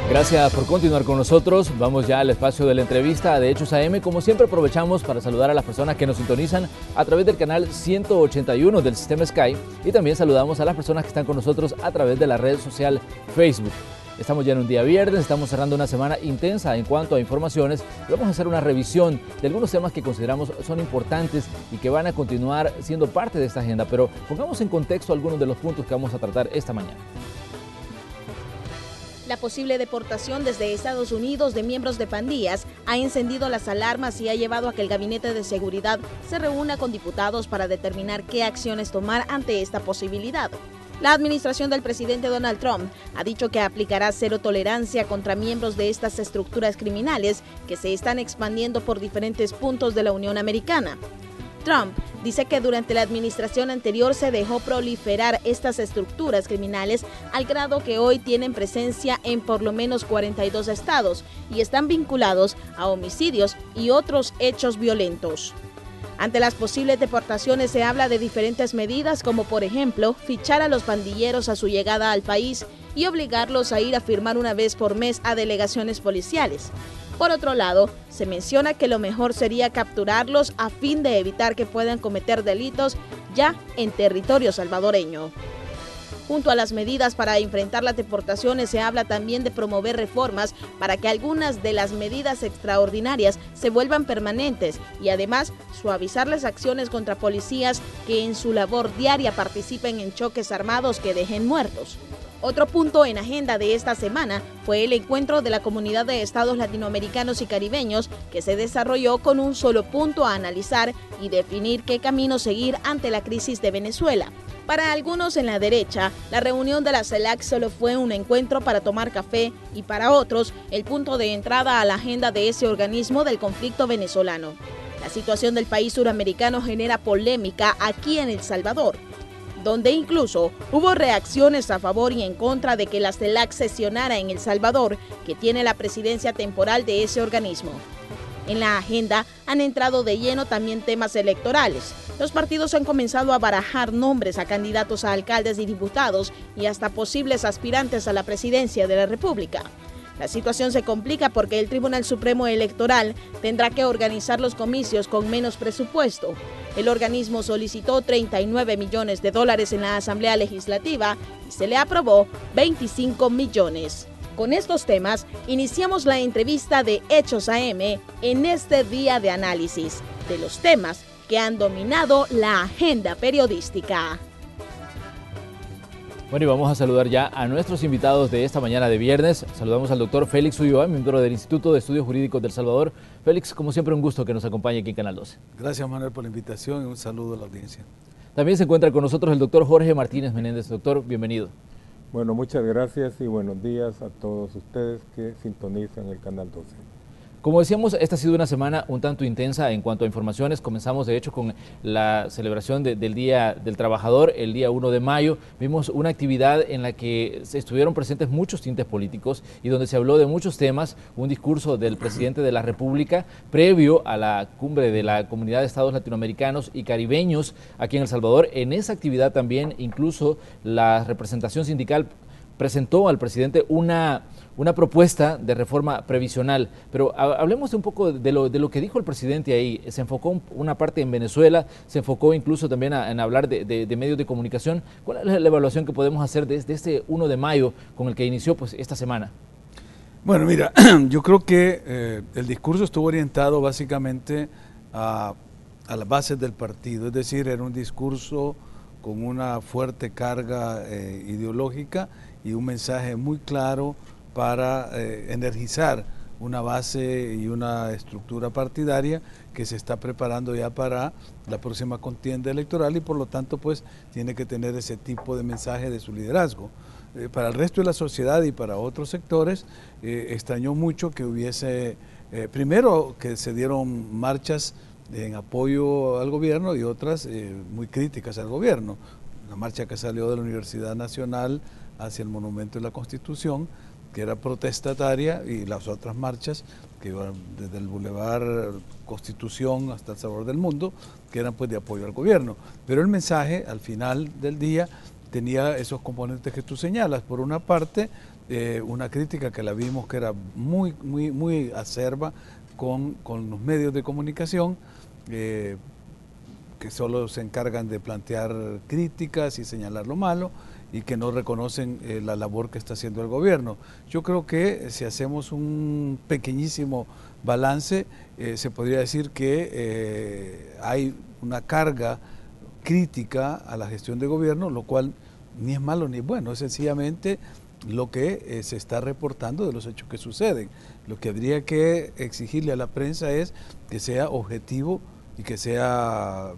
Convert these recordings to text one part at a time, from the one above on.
Gracias por continuar con nosotros. Vamos ya al espacio de la entrevista de Hechos AM. Como siempre, aprovechamos para saludar a las personas que nos sintonizan a través del canal 181 del sistema Sky, y también saludamos a las personas que están con nosotros a través de la red social Facebook. Estamos ya en un día viernes, estamos cerrando una semana intensa en cuanto a informaciones. Vamos a hacer una revisión de algunos temas que consideramos son importantes y que van a continuar siendo parte de esta agenda, pero pongamos en contexto algunos de los puntos que vamos a tratar esta mañana. La posible deportación desde Estados Unidos de miembros de pandillas ha encendido las alarmas y ha llevado a que el Gabinete de Seguridad se reúna con diputados para determinar qué acciones tomar ante esta posibilidad. La administración del presidente Donald Trump ha dicho que aplicará cero tolerancia contra miembros de estas estructuras criminales que se están expandiendo por diferentes puntos de la Unión Americana. Trump dice que durante la administración anterior se dejó proliferar estas estructuras criminales al grado que hoy tienen presencia en por lo menos 42 estados y están vinculados a homicidios y otros hechos violentos. Ante las posibles deportaciones se habla de diferentes medidas, como por ejemplo fichar a los pandilleros a su llegada al país y obligarlos a ir a firmar una vez por mes a delegaciones policiales. Por otro lado, se menciona que lo mejor sería capturarlos a fin de evitar que puedan cometer delitos ya en territorio salvadoreño. Junto a las medidas para enfrentar las deportaciones se habla también de promover reformas para que algunas de las medidas extraordinarias se vuelvan permanentes y además suavizar las acciones contra policías que en su labor diaria participen en choques armados que dejen muertos. Otro punto en agenda de esta semana fue el encuentro de la Comunidad de Estados Latinoamericanos y Caribeños, que se desarrolló con un solo punto a analizar y definir qué camino seguir ante la crisis de Venezuela. Para algunos en la derecha, la reunión de la CELAC solo fue un encuentro para tomar café y para otros, el punto de entrada a la agenda de ese organismo del conflicto venezolano. La situación del país suramericano genera polémica aquí en El Salvador, donde incluso hubo reacciones a favor y en contra de que la CELAC sesionara en El Salvador, que tiene la presidencia temporal de ese organismo. En la agenda han entrado de lleno también temas electorales. Los partidos han comenzado a barajar nombres a candidatos a alcaldes y diputados y hasta posibles aspirantes a la presidencia de la República. La situación se complica porque el Tribunal Supremo Electoral tendrá que organizar los comicios con menos presupuesto. El organismo solicitó $39 millones en la Asamblea Legislativa y se le aprobó 25 millones. Con estos temas, iniciamos la entrevista de Hechos AM en este día de análisis de los temas que han dominado la agenda periodística. Bueno, y vamos a saludar ya a nuestros invitados de esta mañana de viernes. Saludamos al doctor Félix Ulloa, miembro del Instituto de Estudios Jurídicos del Salvador. Félix, como siempre, un gusto que nos acompañe aquí en Canal 12. Gracias, Manuel, por la invitación y un saludo a la audiencia. También se encuentra con nosotros el doctor Jorge Martínez Menéndez. Doctor, bienvenido. Bueno, muchas gracias y buenos días a todos ustedes que sintonizan el Canal 12. Como decíamos, esta ha sido una semana un tanto intensa en cuanto a informaciones. Comenzamos de hecho con la celebración del Día del Trabajador, el día 1 de mayo. Vimos una actividad en la que estuvieron presentes muchos tintes políticos y donde se habló de muchos temas, un discurso del presidente de la República previo a la cumbre de la Comunidad de Estados Latinoamericanos y Caribeños aquí en El Salvador. En esa actividad también incluso la representación sindical presentó al presidente una propuesta de reforma previsional, pero hablemos un poco de lo que dijo el presidente ahí. Se enfocó una parte en Venezuela, se enfocó incluso también en hablar de medios de comunicación. ¿Cuál es la evaluación que podemos hacer desde este 1 de mayo con el que inició pues esta semana? Bueno, mira, yo creo que el discurso estuvo orientado básicamente a las bases del partido, es decir, era un discurso con una fuerte carga ideológica y un mensaje muy claro para energizar una base y una estructura partidaria que se está preparando ya para la próxima contienda electoral y por lo tanto pues tiene que tener ese tipo de mensaje de su liderazgo. Para el resto de la sociedad y para otros sectores extrañó mucho que hubiese, primero que se dieron marchas en apoyo al gobierno y otras muy críticas al gobierno. La marcha que salió de la Universidad Nacional hacia el Monumento de la Constitución, que era protestataria, y las otras marchas que iban desde el Boulevard Constitución hasta el Salvador del Mundo, que eran pues de apoyo al gobierno. Pero el mensaje al final del día tenía esos componentes que tú señalas. Por una parte, una crítica que la vimos que era muy acerba con los medios de comunicación, que solo se encargan de plantear críticas y señalar lo malo y que no reconocen la labor que está haciendo el gobierno. Yo creo que si hacemos un pequeñísimo balance, se podría decir que hay una carga crítica a la gestión de gobierno, lo cual ni es malo ni es bueno, es sencillamente lo que se está reportando de los hechos que suceden. Lo que habría que exigirle a la prensa es que sea objetivo y que sea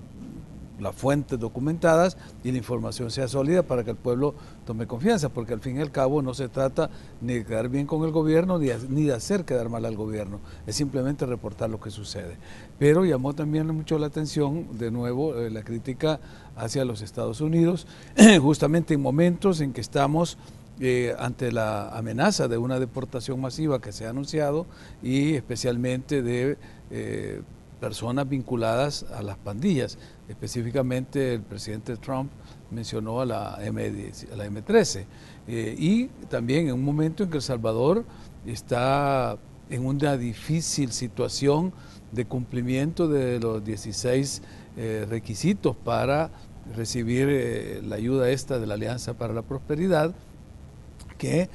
las fuentes documentadas y la información sea sólida para que el pueblo tome confianza, porque al fin y al cabo no se trata ni de quedar bien con el gobierno ni de hacer quedar mal al gobierno, es simplemente reportar lo que sucede. Pero llamó también mucho la atención, de nuevo, la crítica hacia los Estados Unidos, justamente en momentos en que estamos ante la amenaza de una deportación masiva que se ha anunciado y especialmente de personas vinculadas a las pandillas. Específicamente el presidente Trump mencionó a la M13 y también en un momento en que El Salvador está en una difícil situación de cumplimiento de los 16 requisitos para recibir la ayuda esta de la Alianza para la Prosperidad, que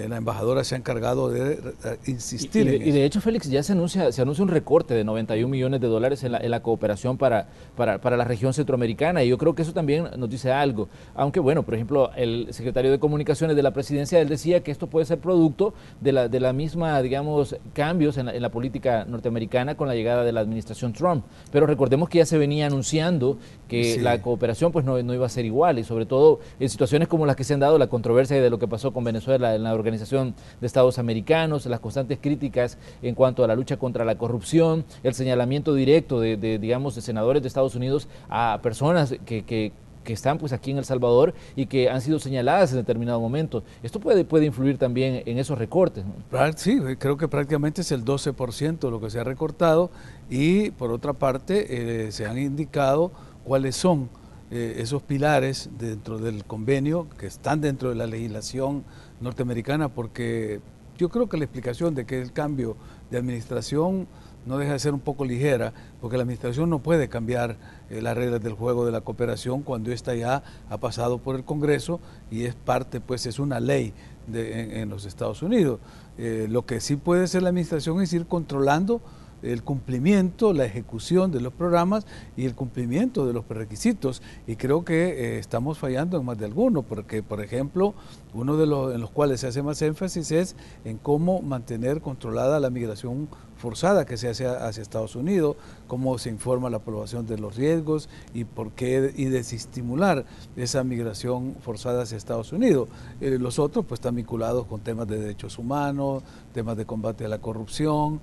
la embajadora se ha encargado de insistir en eso. Y de hecho, Félix, ya se anuncia un recorte de 91 millones de dólares en la cooperación para la región centroamericana, y yo creo que eso también nos dice algo. Aunque bueno, por ejemplo, el secretario de Comunicaciones de la presidencia, él decía que esto puede ser producto de la misma, digamos, cambios en la política norteamericana con la llegada de la administración Trump. Pero recordemos que ya se venía anunciando que la cooperación pues no iba a ser igual, y sobre todo en situaciones como las que se han dado, la controversia de lo que pasó con Venezuela en la Organización de Estados Americanos, las constantes críticas en cuanto a la lucha contra la corrupción, el señalamiento directo digamos, de senadores de Estados Unidos a personas que están pues aquí en El Salvador y que han sido señaladas en determinado momento. Esto puede influir también en esos recortes, ¿no? Sí, creo que prácticamente es el 12% lo que se ha recortado, y por otra parte se han indicado cuáles son esos pilares dentro del convenio que están dentro de la legislación norteamericana, porque yo creo que la explicación de que el cambio de administración no deja de ser un poco ligera, porque la administración no puede cambiar las reglas del juego de la cooperación cuando esta ya ha pasado por el Congreso y es parte, pues es una ley en los Estados Unidos. Lo que sí puede hacer la administración es ir controlando el cumplimiento, la ejecución de los programas y el cumplimiento de los prerequisitos, y creo que estamos fallando en más de alguno, porque por ejemplo uno de los en los cuales se hace más énfasis es en cómo mantener controlada la migración forzada que se hace hacia Estados Unidos, cómo se informa a la población de los riesgos y por qué, y desestimular esa migración forzada hacia Estados Unidos. Los otros pues están vinculados con temas de derechos humanos, temas de combate a la corrupción.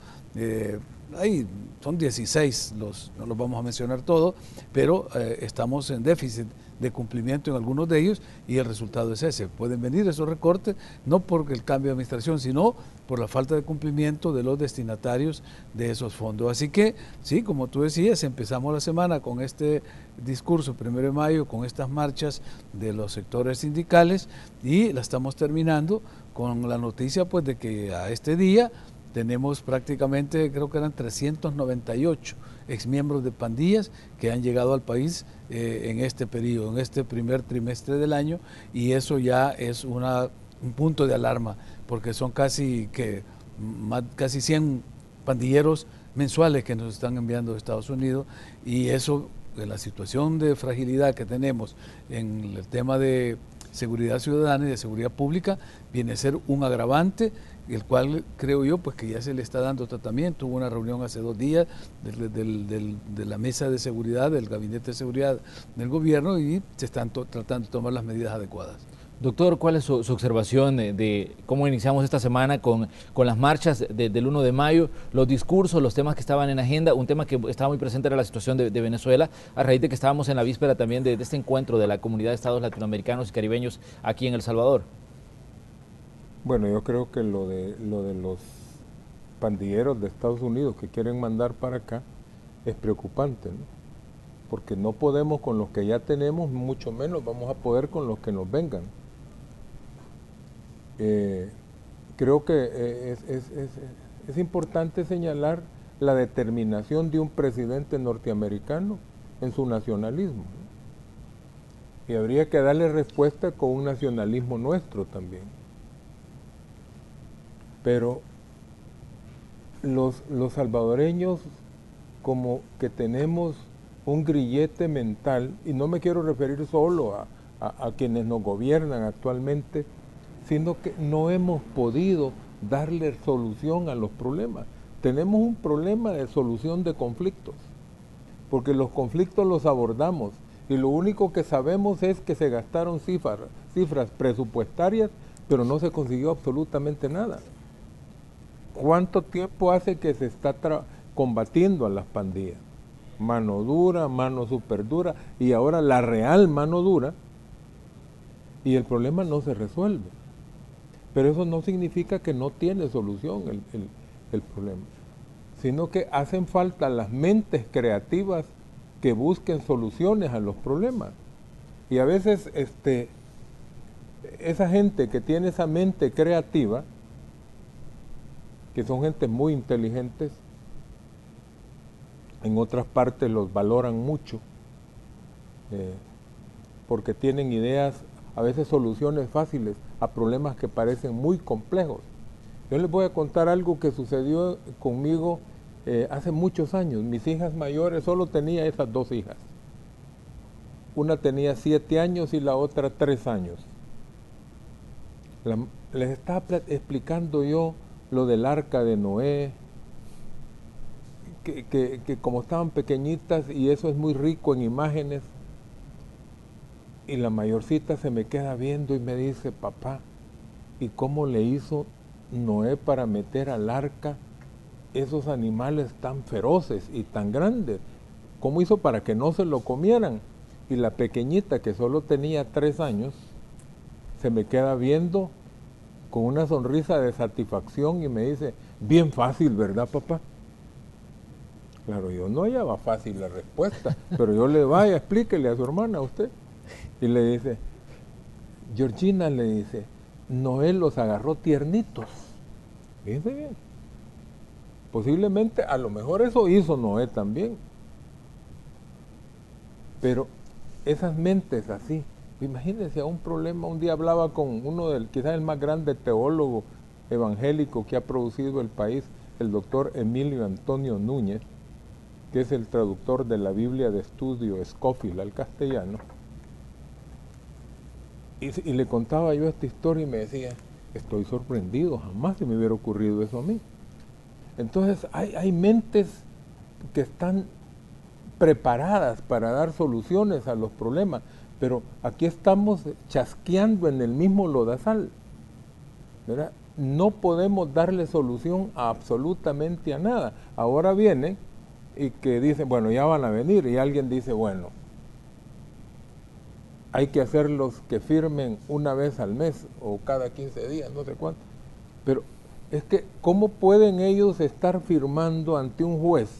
Ahí son 16, no los vamos a mencionar todos, pero estamos en déficit de cumplimiento en algunos de ellos y el resultado es ese. Pueden venir esos recortes no por el cambio de administración, sino por la falta de cumplimiento de los destinatarios de esos fondos. Así que, sí, como tú decías, empezamos la semana con este discurso 1 de mayo, con estas marchas de los sectores sindicales, y la estamos terminando con la noticia pues de que a este día tenemos prácticamente, creo que eran 398 exmiembros de pandillas que han llegado al país en este periodo, en este primer trimestre del año, y eso ya es un punto de alarma, porque son casi 100 pandilleros mensuales que nos están enviando de Estados Unidos, y eso, de la situación de fragilidad que tenemos en el tema de seguridad ciudadana y de seguridad pública, viene a ser un agravante, el cual creo yo pues que ya se le está dando tratamiento. Hubo una reunión hace 2 días de la mesa de seguridad, del gabinete de seguridad del gobierno, y se están tratando de tomar las medidas adecuadas. Doctor, ¿cuál es su observación de cómo iniciamos esta semana con las marchas del 1 de mayo, los discursos, los temas que estaban en agenda? Un tema que estaba muy presente era la situación de Venezuela, a raíz de que estábamos en la víspera también de este encuentro de la Comunidad de Estados Latinoamericanos y Caribeños aquí en El Salvador. Bueno, yo creo que lo de los pandilleros de Estados Unidos que quieren mandar para acá es preocupante, ¿no? Porque no podemos con los que ya tenemos, mucho menos vamos a poder con los que nos vengan. creo que es importante señalar la determinación de un presidente norteamericano en su nacionalismo, ¿no? Y habría que darle respuesta con un nacionalismo nuestro también. Pero los salvadoreños, como que tenemos un grillete mental, y no me quiero referir solo a quienes nos gobiernan actualmente, sino que no hemos podido darle solución a los problemas. Tenemos un problema de solución de conflictos, porque los conflictos los abordamos y lo único que sabemos es que se gastaron cifras presupuestarias, pero no se consiguió absolutamente nada. ¿Cuánto tiempo hace que se está combatiendo a las pandillas? Mano dura, mano súper dura, y ahora la real mano dura, y el problema no se resuelve. Pero eso no significa que no tiene solución el problema, sino que hacen falta las mentes creativas que busquen soluciones a los problemas. Y a veces esa gente que tiene esa mente creativa, que son gente muy inteligentes, en otras partes los valoran mucho, porque tienen ideas, a veces soluciones fáciles a problemas que parecen muy complejos. Yo les voy a contar algo que sucedió conmigo hace muchos años. Mis hijas mayores, solo tenía esas dos hijas. Una tenía 7 años y la otra 3 años. Les estaba explicando yo lo del arca de Noé, que como estaban pequeñitas, y eso es muy rico en imágenes, y la mayorcita se me queda viendo y me dice: papá, ¿y cómo le hizo Noé para meter al arca esos animales tan feroces y tan grandes? ¿Cómo hizo para que no se lo comieran? Y la pequeñita, que solo tenía 3 años, se me queda viendo con una sonrisa de satisfacción y me dice: bien fácil, ¿verdad, papá? Claro, yo no hallaba fácil la respuesta, pero yo le vaya, explíquele a su hermana, a usted. Y le dice: Georgina, le dice, Noé los agarró tiernitos. Fíjense bien. Posiblemente, a lo mejor eso hizo Noé también. Pero esas mentes así, imagínense a un problema. Un día hablaba con uno quizás el más grande teólogo evangélico que ha producido el país, el doctor Emilio Antonio Núñez, que es el traductor de la Biblia de estudio Scofield al castellano. Y le contaba yo esta historia y me decía: estoy sorprendido, jamás se me hubiera ocurrido eso a mí. Entonces hay mentes que están preparadas para dar soluciones a los problemas, pero aquí estamos chasqueando en el mismo lodazal, ¿verdad? No podemos darle solución a absolutamente a nada. Ahora vienen y que dicen: bueno, ya van a venir, y alguien dice: bueno, hay que hacerlos que firmen una vez al mes o cada 15 días, no sé cuánto. Pero es que, ¿cómo pueden ellos estar firmando ante un juez?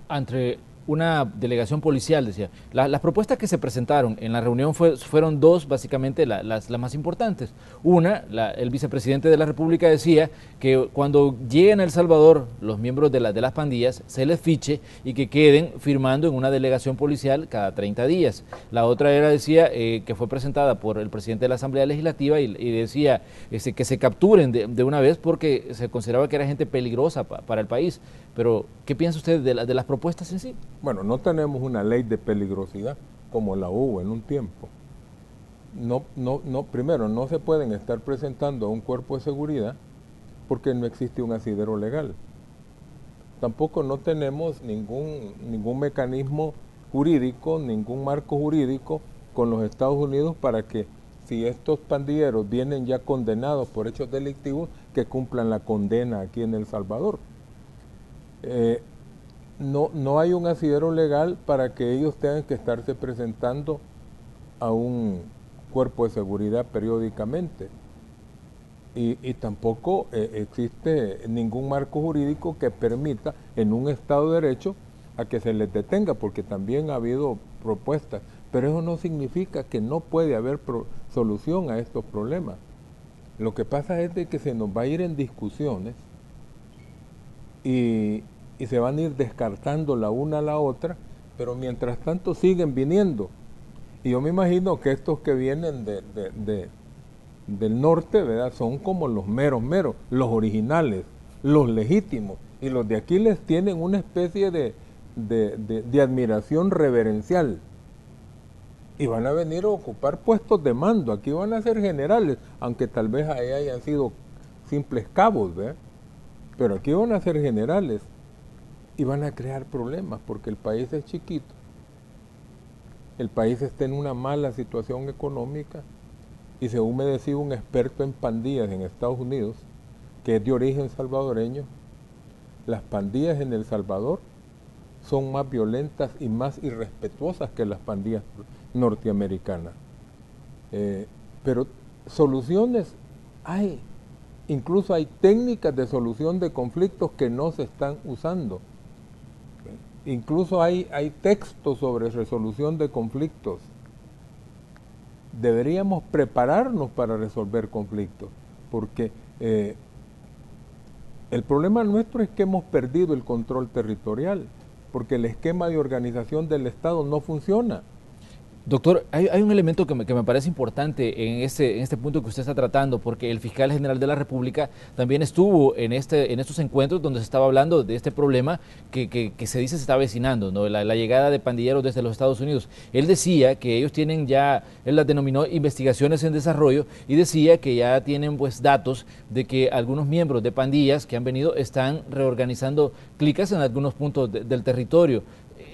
Ante una delegación policial, decía. Las propuestas que se presentaron en la reunión fueron dos, básicamente las más importantes. Una, el vicepresidente de la República decía que cuando lleguen a El Salvador los miembros de las pandillas, se les fiche y que queden firmando en una delegación policial cada 30 días. La otra decía, que fue presentada por el presidente de la Asamblea Legislativa y decía que se capturen de una vez porque se consideraba que era gente peligrosa para el país. Pero, ¿qué piensa usted de las propuestas en sí? Bueno, no tenemos una ley de peligrosidad como la hubo en un tiempo. Primero, no se pueden estar presentando a un cuerpo de seguridad porque no existe un asidero legal. Tampoco no tenemos ningún mecanismo jurídico, ningún marco jurídico con los Estados Unidos para que, si estos pandilleros vienen ya condenados por hechos delictivos, que cumplan la condena aquí en El Salvador. No hay un asidero legal para que ellos tengan que estarse presentando a un cuerpo de seguridad periódicamente. Y tampoco existe ningún marco jurídico que permita en un Estado de Derecho a que se les detenga, porque también ha habido propuestas, pero eso no significa que no puede haber solución a estos problemas. Lo que pasa es de que se nos va a ir en discusiones y se van a ir descartando la una a la otra, pero mientras tanto siguen viniendo. Y yo me imagino que estos que vienen del norte, ¿verdad?, son como los meros, los originales, los legítimos. Y los de aquí les tienen una especie de admiración reverencial. Y van a venir a ocupar puestos de mando. Aquí van a ser generales, aunque tal vez ahí hayan sido simples cabos, ¿verdad? Pero aquí van a ser generales. Y van a crear problemas porque el país es chiquito. El país está en una mala situación económica y según me decía un experto en pandillas en Estados Unidos, que es de origen salvadoreño, las pandillas en El Salvador son más violentas y más irrespetuosas que las pandillas norteamericanas. Pero soluciones hay, incluso hay técnicas de solución de conflictos que no se están usando. Incluso hay textos sobre resolución de conflictos. Deberíamos prepararnos para resolver conflictos, porque el problema nuestro es que hemos perdido el control territorial, porque el esquema de organización del Estado no funciona. Doctor, hay un elemento que me parece importante en este punto que usted está tratando, porque el fiscal general de la República también estuvo en estos encuentros donde se estaba hablando de este problema que se dice se está avecinando, ¿no? La llegada de pandilleros desde los Estados Unidos. Él decía que ellos tienen ya, él las denominó investigaciones en desarrollo, y decía que ya tienen pues datos de que algunos miembros de pandillas que han venido están reorganizando clicas en algunos puntos del territorio.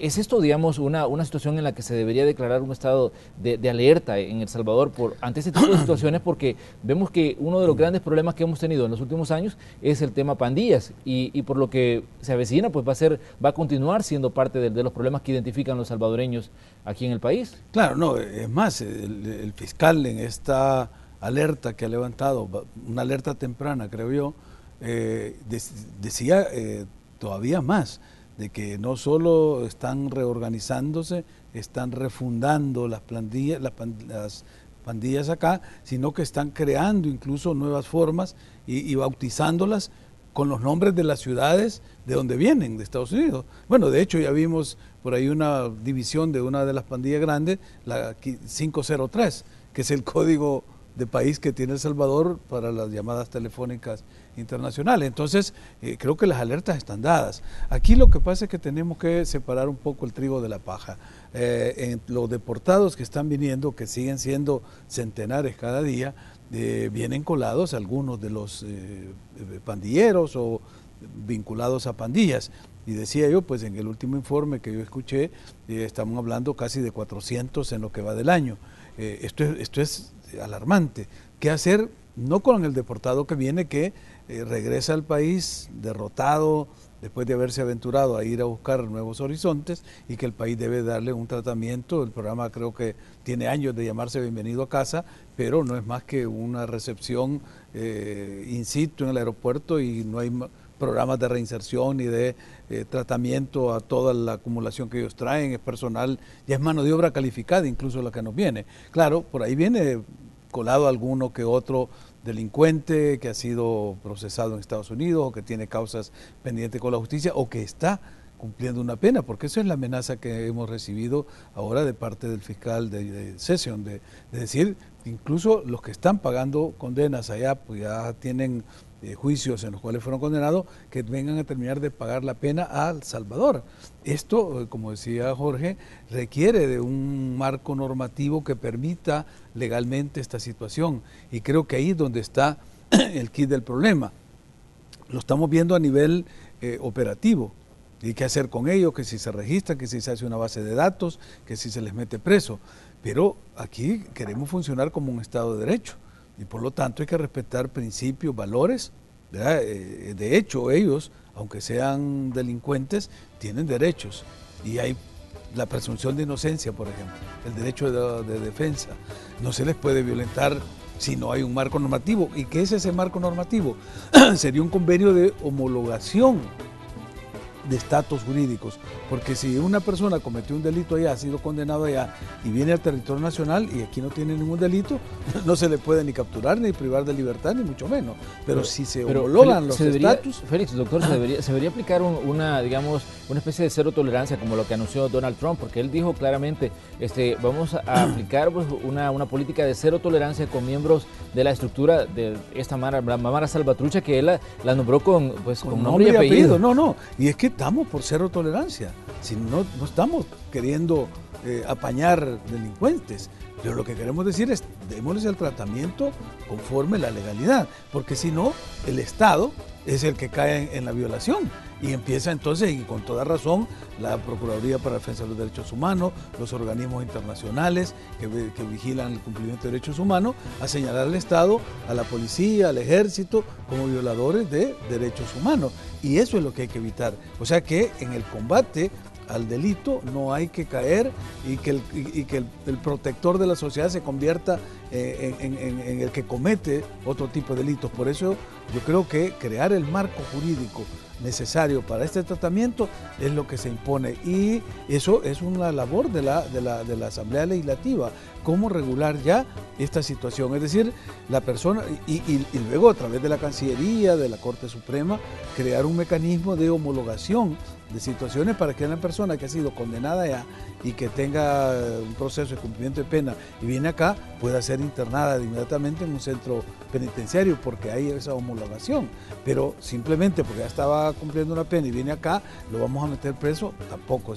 ¿Es esto, digamos, una situación en la que se debería declarar un estado de alerta en El Salvador ante este tipo de situaciones? Porque vemos que uno de los grandes problemas que hemos tenido en los últimos años es el tema pandillas y por lo que se avecina, pues va a continuar siendo parte de los problemas que identifican los salvadoreños aquí en el país. Claro, no, es más, el fiscal en esta alerta que ha levantado, una alerta temprana, creo yo, decía todavía más, de que no solo están reorganizándose, están refundando las pandillas acá, sino que están creando incluso nuevas formas y bautizándolas con los nombres de las ciudades de donde vienen, de Estados Unidos. Bueno, de hecho ya vimos por ahí una división de una de las pandillas grandes, la 503, que es el código de país que tiene El Salvador para las llamadas telefónicas internacionales. Entonces, creo que las alertas están dadas. Aquí lo que pasa es que tenemos que separar un poco el trigo de la paja. En los deportados que están viniendo, que siguen siendo centenares cada día, vienen colados algunos de los pandilleros o vinculados a pandillas. Y decía yo, pues en el último informe que yo escuché, estamos hablando casi de 400 en lo que va del año. Esto es alarmante. ¿Qué hacer? No con el deportado que viene, que regresa al país derrotado después de haberse aventurado a ir a buscar nuevos horizontes, y que el país debe darle un tratamiento. El programa creo que tiene años de llamarse Bienvenido a Casa, pero no es más que una recepción in situ en el aeropuerto, y no hay programas de reinserción ni de tratamiento a toda la acumulación que ellos traen. Es personal, ya es mano de obra calificada incluso la que nos viene. Claro, por ahí viene colado alguno que otro delincuente que ha sido procesado en Estados Unidos, o que tiene causas pendientes con la justicia, o que está cumpliendo una pena, porque eso es la amenaza que hemos recibido ahora de parte del fiscal de Session, de decir, incluso los que están pagando condenas allá, pues ya tienen juicios en los cuales fueron condenados, que vengan a terminar de pagar la pena a El Salvador. Esto, como decía Jorge, requiere de un marco normativo que permita legalmente esta situación, y creo que ahí es donde está el quid del problema. Lo estamos viendo a nivel operativo, y qué hacer con ellos, que si se registra, que si se hace una base de datos, que si se les mete preso, pero aquí queremos funcionar como un Estado de Derecho, y por lo tanto hay que respetar principios, valores, ¿verdad? De hecho ellos, aunque sean delincuentes, tienen derechos, y hay la presunción de inocencia, por ejemplo, el derecho de defensa, no se les puede violentar si no hay un marco normativo. ¿Y qué es ese marco normativo? Sería un convenio de homologación de estatus jurídicos, porque si una persona cometió un delito allá, ha sido condenado allá y viene al territorio nacional y aquí no tiene ningún delito, no se le puede ni capturar, ni privar de libertad, ni mucho menos. Pero si se homologan los estatus... Félix, doctor, se debería aplicar una especie de cero tolerancia como lo que anunció Donald Trump, porque él dijo claramente, vamos a aplicar pues, una política de cero tolerancia con miembros de la estructura de esta Mara Salvatrucha, que él la nombró con nombre y apellido. No, y es que estamos por cero tolerancia, si no estamos queriendo apañar delincuentes, pero lo que queremos decir es démosles el tratamiento conforme la legalidad, porque si no, el Estado es el que cae en la violación y empieza entonces, y con toda razón, la Procuraduría para la Defensa de los Derechos Humanos, los organismos internacionales que vigilan el cumplimiento de derechos humanos, a señalar al Estado, a la policía, al ejército, como violadores de derechos humanos. Y eso es lo que hay que evitar. O sea que en el combate al delito no hay que caer y que el protector de la sociedad se convierta en el que comete otro tipo de delitos. Por eso yo creo que crear el marco jurídico necesario para este tratamiento es lo que se impone, y eso es una labor de la Asamblea Legislativa, cómo regular ya esta situación, es decir, la persona y luego a través de la Cancillería, de la Corte Suprema, crear un mecanismo de homologación de situaciones para que una persona que ha sido condenada ya y que tenga un proceso de cumplimiento de pena y viene acá, pueda ser internada inmediatamente en un centro penitenciario porque hay esa homologación, pero simplemente porque ya estaba cumpliendo una pena y viene acá, lo vamos a meter preso, tampoco,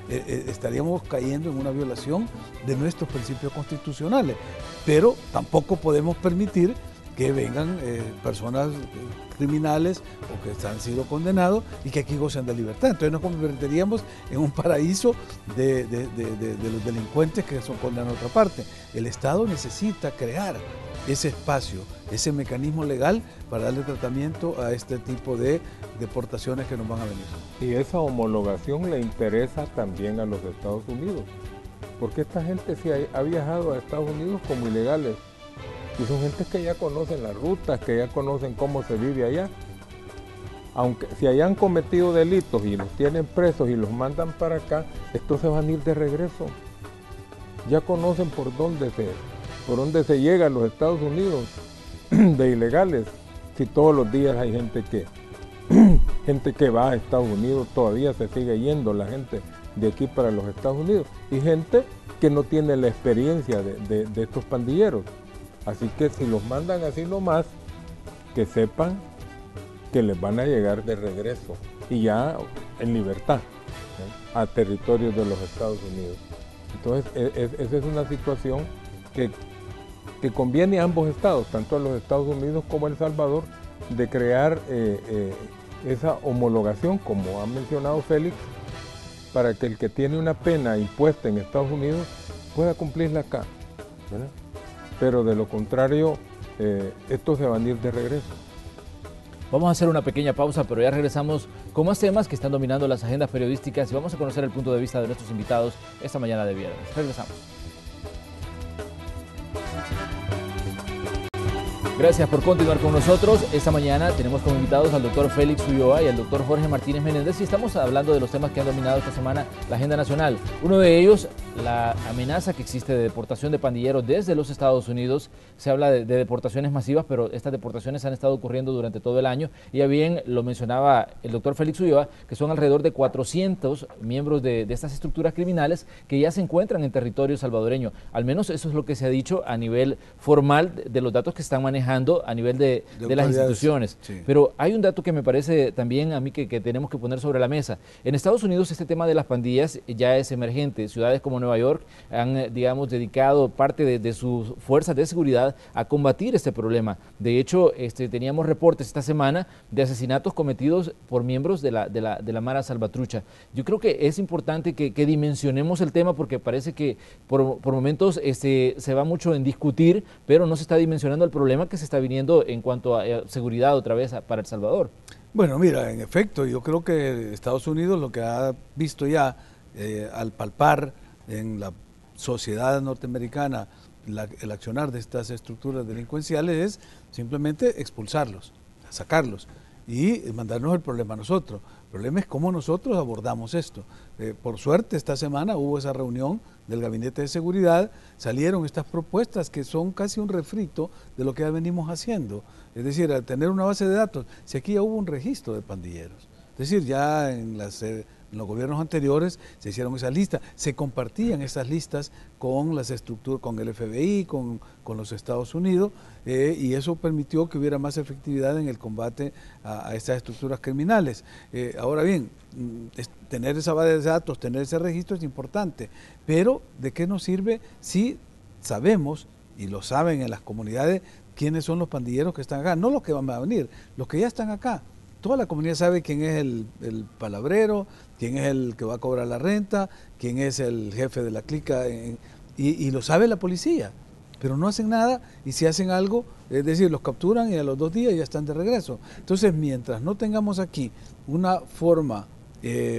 estaríamos cayendo en una violación de nuestros principios constitucionales, pero tampoco podemos permitir que vengan personas criminales o que han sido condenados y que aquí gozan de libertad. Entonces nos convertiríamos en un paraíso de los delincuentes que son condenados a otra parte. El Estado necesita crear ese espacio, ese mecanismo legal para darle tratamiento a este tipo de deportaciones que nos van a venir. Y esa homologación le interesa también a los Estados Unidos, porque esta gente sí ha viajado a Estados Unidos como ilegales. Y son gente que ya conocen las rutas, que ya conocen cómo se vive allá. Aunque si hayan cometido delitos y los tienen presos y los mandan para acá, estos se van a ir de regreso. Ya conocen por dónde se llega a los Estados Unidos de ilegales. Si todos los días hay gente que va a Estados Unidos, todavía se sigue yendo la gente de aquí para los Estados Unidos. Y gente que no tiene la experiencia de estos pandilleros. Así que si los mandan así nomás, que sepan que les van a llegar de regreso y ya en libertad, ¿no?, a territorios de los Estados Unidos. Entonces, esa es una situación que conviene a ambos estados, tanto a los Estados Unidos como a El Salvador, de crear esa homologación, como ha mencionado Félix, para que el que tiene una pena impuesta en Estados Unidos pueda cumplirla acá, ¿verdad? Pero de lo contrario, estos se van a ir de regreso. Vamos a hacer una pequeña pausa, pero ya regresamos con más temas que están dominando las agendas periodísticas y vamos a conocer el punto de vista de nuestros invitados esta mañana de viernes. Regresamos. Gracias por continuar con nosotros. Esta mañana tenemos como invitados al doctor Félix Ulloa y al doctor Jorge Martínez Menéndez y estamos hablando de los temas que han dominado esta semana la agenda nacional. Uno de ellos, la amenaza que existe de deportación de pandilleros desde los Estados Unidos. Se habla de deportaciones masivas, pero estas deportaciones han estado ocurriendo durante todo el año. Y ya bien lo mencionaba el doctor Félix Ulloa, que son alrededor de 400 miembros de estas estructuras criminales que ya se encuentran en territorio salvadoreño. Al menos eso es lo que se ha dicho a nivel formal de los datos que están manejando a nivel de las instituciones. Sí. Pero hay un dato que me parece también a mí que tenemos que poner sobre la mesa. En Estados Unidos este tema de las pandillas ya es emergente. Ciudades como Nueva York han, digamos, dedicado parte de sus fuerzas de seguridad a combatir este problema. De hecho, teníamos reportes esta semana de asesinatos cometidos por miembros de la Mara Salvatrucha. Yo creo que es importante que dimensionemos el tema porque parece que por momentos se va mucho en discutir, pero no se está dimensionando el problema que se está viniendo en cuanto a seguridad otra vez para El Salvador. Bueno, mira, en efecto, yo creo que Estados Unidos lo que ha visto ya al palpar en la sociedad norteamericana el accionar de estas estructuras delincuenciales es simplemente expulsarlos, sacarlos. y mandarnos el problema a nosotros. El problema es cómo nosotros abordamos esto. Por suerte, esta semana hubo esa reunión del Gabinete de Seguridad, salieron estas propuestas que son casi un refrito de lo que ya venimos haciendo. Es decir, al tener una base de datos, si aquí ya hubo un registro de pandilleros, es decir, ya en los gobiernos anteriores se hicieron esas listas, se compartían esas listas con las estructuras, con el FBI, con los Estados Unidos, y eso permitió que hubiera más efectividad en el combate a estas estructuras criminales. Ahora bien, tener esa base de datos, tener ese registro es importante, pero ¿de qué nos sirve si sabemos, y lo saben en las comunidades, quiénes son los pandilleros que están acá? No los que van a venir, los que ya están acá. Toda la comunidad sabe quién es el palabrero, quién es el que va a cobrar la renta, quién es el jefe de la clica, y lo sabe la policía, pero no hacen nada, y si hacen algo, es decir, los capturan y a los 2 días ya están de regreso. Entonces, mientras no tengamos aquí una forma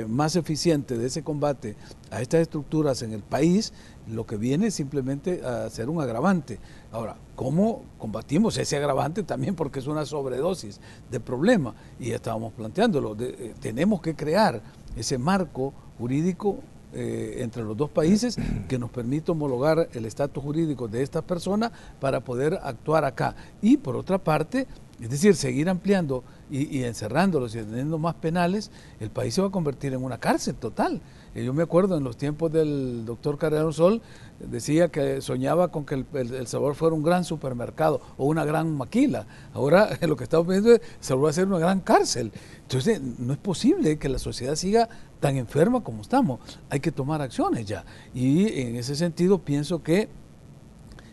más eficiente de ese combate a estas estructuras en el país, lo que viene es simplemente a ser un agravante. Ahora, ¿cómo combatimos ese agravante? También porque es una sobredosis de problema, y ya estábamos planteándolo. Tenemos que crear ese marco jurídico entre los dos países que nos permita homologar el estatus jurídico de estas personas para poder actuar acá. Y por otra parte, es decir, seguir ampliando y encerrándolos y teniendo más penales, el país se va a convertir en una cárcel total. Yo me acuerdo en los tiempos del doctor Carrero Sol, decía que soñaba con que el Salvador fuera un gran supermercado o una gran maquila. Ahora lo que estamos viendo es que El Salvador va a ser una gran cárcel. Entonces no es posible que la sociedad siga tan enferma como estamos. Hay que tomar acciones ya. Y en ese sentido pienso que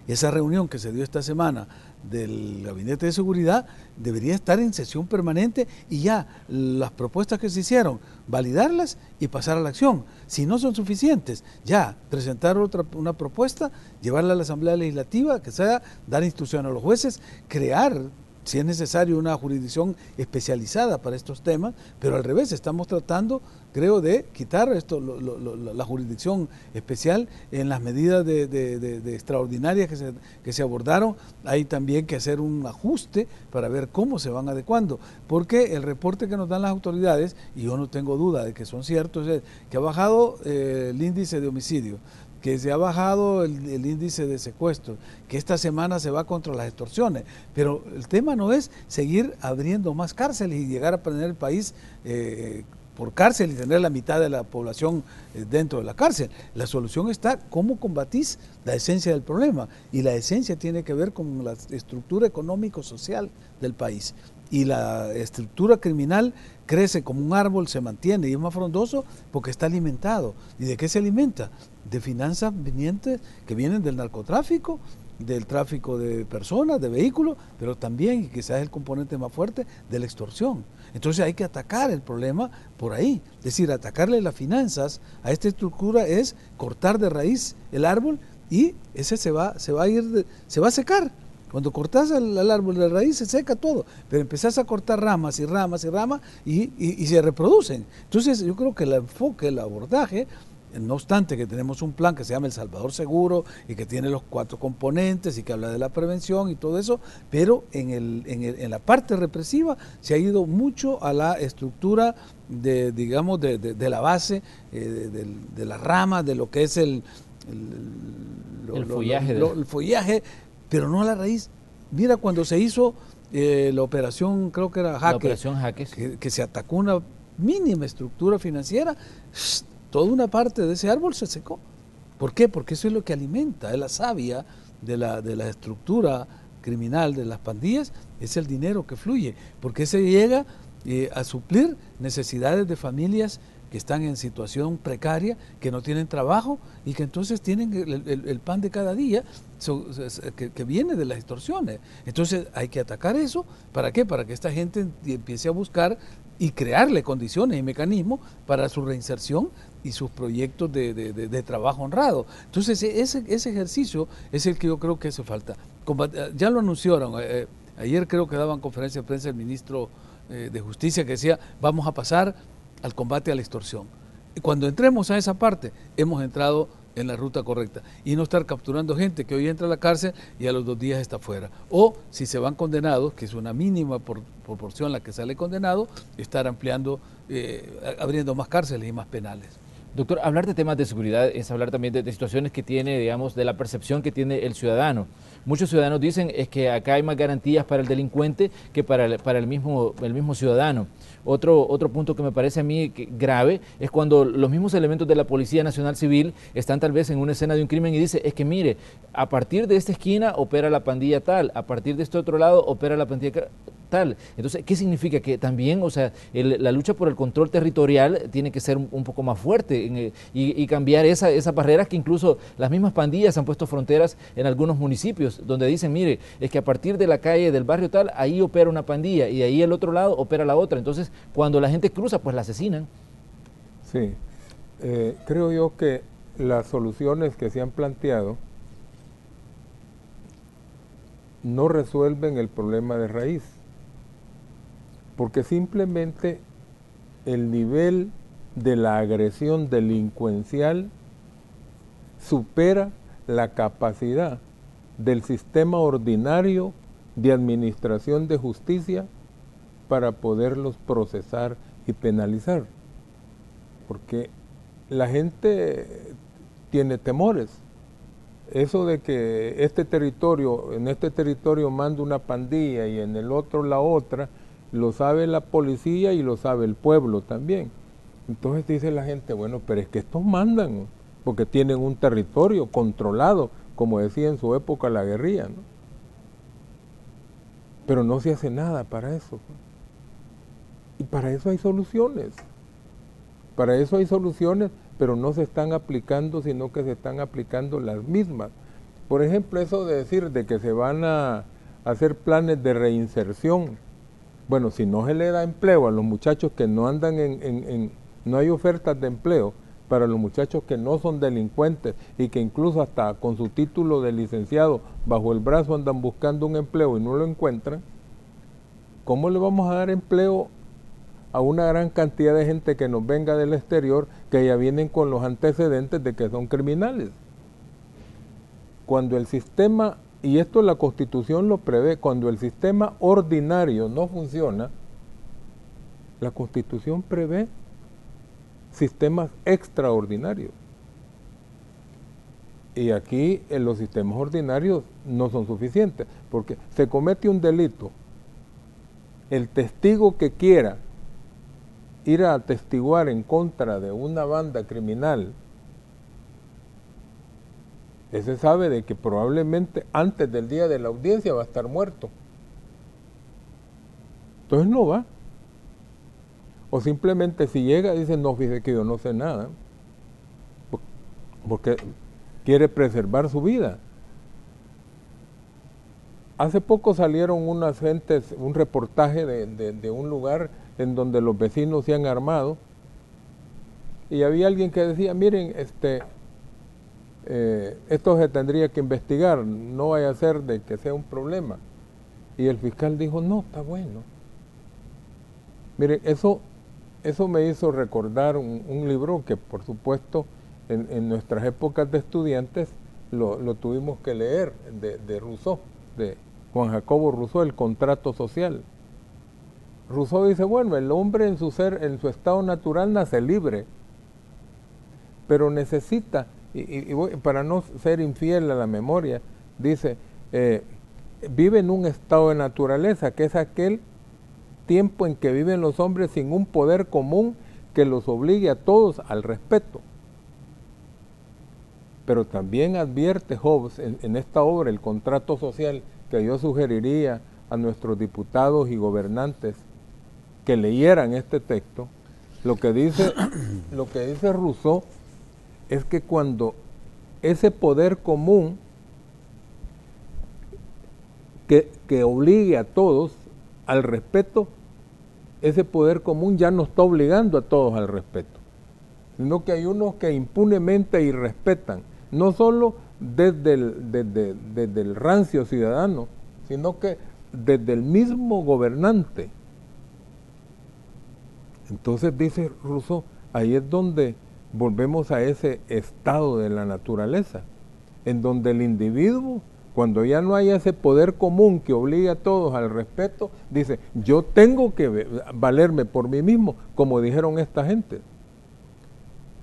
esa reunión que se dio esta semana del Gabinete de Seguridad debería estar en sesión permanente, y ya las propuestas que se hicieron, validarlas y pasar a la acción. Si no son suficientes, ya presentar una propuesta, llevarla a la Asamblea Legislativa, que sea dar instrucción a los jueces, crear, si es necesario, una jurisdicción especializada para estos temas, pero al revés, estamos tratando, creo, de quitar la jurisdicción especial en las medidas de extraordinarias que se abordaron. Hay también que hacer un ajuste para ver cómo se van adecuando, porque el reporte que nos dan las autoridades, y yo no tengo duda de que son ciertos, es que ha bajado el índice de homicidio, que se ha bajado el índice de secuestros, que esta semana se va contra las extorsiones, pero el tema no es seguir abriendo más cárceles y llegar a tener el país por cárcel y tener la mitad de la población dentro de la cárcel. La solución está cómo combatís la esencia del problema, y la esencia tiene que ver con la estructura económico-social del país. Y la estructura criminal crece como un árbol, se mantiene y es más frondoso porque está alimentado. ¿Y de qué se alimenta? De finanzas que vienen del narcotráfico, del tráfico de personas, de vehículos, pero también, y quizás el componente más fuerte, de la extorsión. Entonces hay que atacar el problema por ahí. Es decir, atacarle las finanzas a esta estructura es cortar de raíz el árbol, y ese se va a secar. Cuando cortás el árbol de raíz se seca todo, pero empezás a cortar ramas y ramas y ramas y se reproducen. Entonces yo creo que el enfoque, el abordaje, no obstante que tenemos un plan que se llama El Salvador Seguro y que tiene los 4 componentes y que habla de la prevención y todo eso, pero en la parte represiva se ha ido mucho a la estructura de la base, de las ramas, de lo que es el follaje, pero no a la raíz. Mira, cuando se hizo la operación, creo que era Jaque, que se atacó una mínima estructura financiera, toda una parte de ese árbol se secó. ¿Por qué? Porque eso es lo que alimenta, es la savia de la estructura criminal de las pandillas, es el dinero que fluye, porque se llega a suplir necesidades de familias que están en situación precaria, que no tienen trabajo y que entonces tienen el pan de cada día que viene de las extorsiones. Entonces hay que atacar eso. ¿Para qué? Para que esta gente empiece a buscar y crearle condiciones y mecanismos para su reinserción y sus proyectos de trabajo honrado. Entonces ese ejercicio es el que yo creo que hace falta. Ya lo anunciaron, ayer creo que daban conferencia de prensa el ministro de Justicia, que decía, vamos a pasar al combate a la extorsión. Y cuando entremos a esa parte, hemos entrado en la ruta correcta y no estar capturando gente que hoy entra a la cárcel y a los 2 días está fuera. O si se van condenados, que es una mínima proporción la que sale condenado, estar ampliando, abriendo más cárceles y más penales. Doctor, hablar de temas de seguridad es hablar también de situaciones que tiene, digamos, de la percepción que tiene el ciudadano. Muchos ciudadanos dicen es que acá hay más garantías para el delincuente que para el mismo ciudadano. Otro punto que me parece a mí grave es cuando los mismos elementos de la Policía Nacional Civil están tal vez en una escena de un crimen y dice, es que mire, a partir de esta esquina opera la pandilla tal, a partir de este otro lado opera la pandilla tal. Entonces, ¿qué significa? Que también, o sea, la lucha por el control territorial tiene que ser un poco más fuerte y cambiar esas barreras que incluso las mismas pandillas han puesto fronteras en algunos municipios, donde dicen, mire, es que a partir de la calle del barrio tal, ahí opera una pandilla y ahí el otro lado opera la otra. Entonces, cuando la gente cruza, pues la asesinan. Sí, creo yo que las soluciones que se han planteado no resuelven el problema de raíz, porque simplemente el nivel de la agresión delincuencial supera la capacidad del sistema ordinario de administración de justicia para poderlos procesar y penalizar, porque la gente tiene temores. Eso de que en este territorio manda una pandilla y en el otro la otra, lo sabe la policía y lo sabe el pueblo también. Entonces dice la gente, bueno, pero es que estos mandan, porque tienen un territorio controlado, como decía en su época la guerrilla, ¿no? Pero no se hace nada para eso. Y para eso hay soluciones. Para eso hay soluciones, pero no se están aplicando, sino que se están aplicando las mismas. Por ejemplo, eso de decir de que se van a hacer planes de reinserción. Bueno, si no se le da empleo a los muchachos que no andan no hay ofertas de empleo para los muchachos que no son delincuentes y que incluso hasta con su título de licenciado bajo el brazo andan buscando un empleo y no lo encuentran, ¿cómo le vamos a dar empleo a una gran cantidad de gente que nos venga del exterior, que ya vienen con los antecedentes de que son criminales? Cuando el sistema, y esto la Constitución lo prevé, cuando el sistema ordinario no funciona, la Constitución prevé sistemas extraordinarios. Y aquí los sistemas ordinarios no son suficientes, porque se comete un delito, el testigo que quiera ir a atestiguar en contra de una banda criminal, ese sabe de que probablemente antes del día de la audiencia va a estar muerto. Entonces no va. O simplemente si llega dice, no, fíjese que yo no sé nada, porque quiere preservar su vida. Hace poco salieron unas gentes, un reportaje de un lugar en donde los vecinos se han armado, y había alguien que decía, miren, esto se tendría que investigar, no vaya a ser de que sea un problema. Y el fiscal dijo, no, está bueno. Miren, eso me hizo recordar un libro que por supuesto en nuestras épocas de estudiantes lo tuvimos que leer, de Rousseau, de Juan Jacobo Rousseau, El contrato social. Rousseau dice, bueno, el hombre en su estado natural nace libre, pero necesita, y para no ser infiel a la memoria, dice, vive en un estado de naturaleza, que es aquel tiempo en que viven los hombres sin un poder común que los obligue a todos al respeto. Pero también advierte Hobbes en esta obra, El contrato social, que yo sugeriría a nuestros diputados y gobernantes que leyeran este texto. Lo que dice Rousseau es que cuando ese poder común que obligue a todos al respeto, ese poder común ya no está obligando a todos al respeto, sino que hay unos que impunemente irrespetan, no solo desde el rancio ciudadano, sino que desde el mismo gobernante. Entonces dice Rousseau, ahí es donde volvemos a ese estado de la naturaleza, en donde el individuo, cuando ya no hay ese poder común que obliga a todos al respeto, dice, yo tengo que valerme por mí mismo, como dijeron esta gente.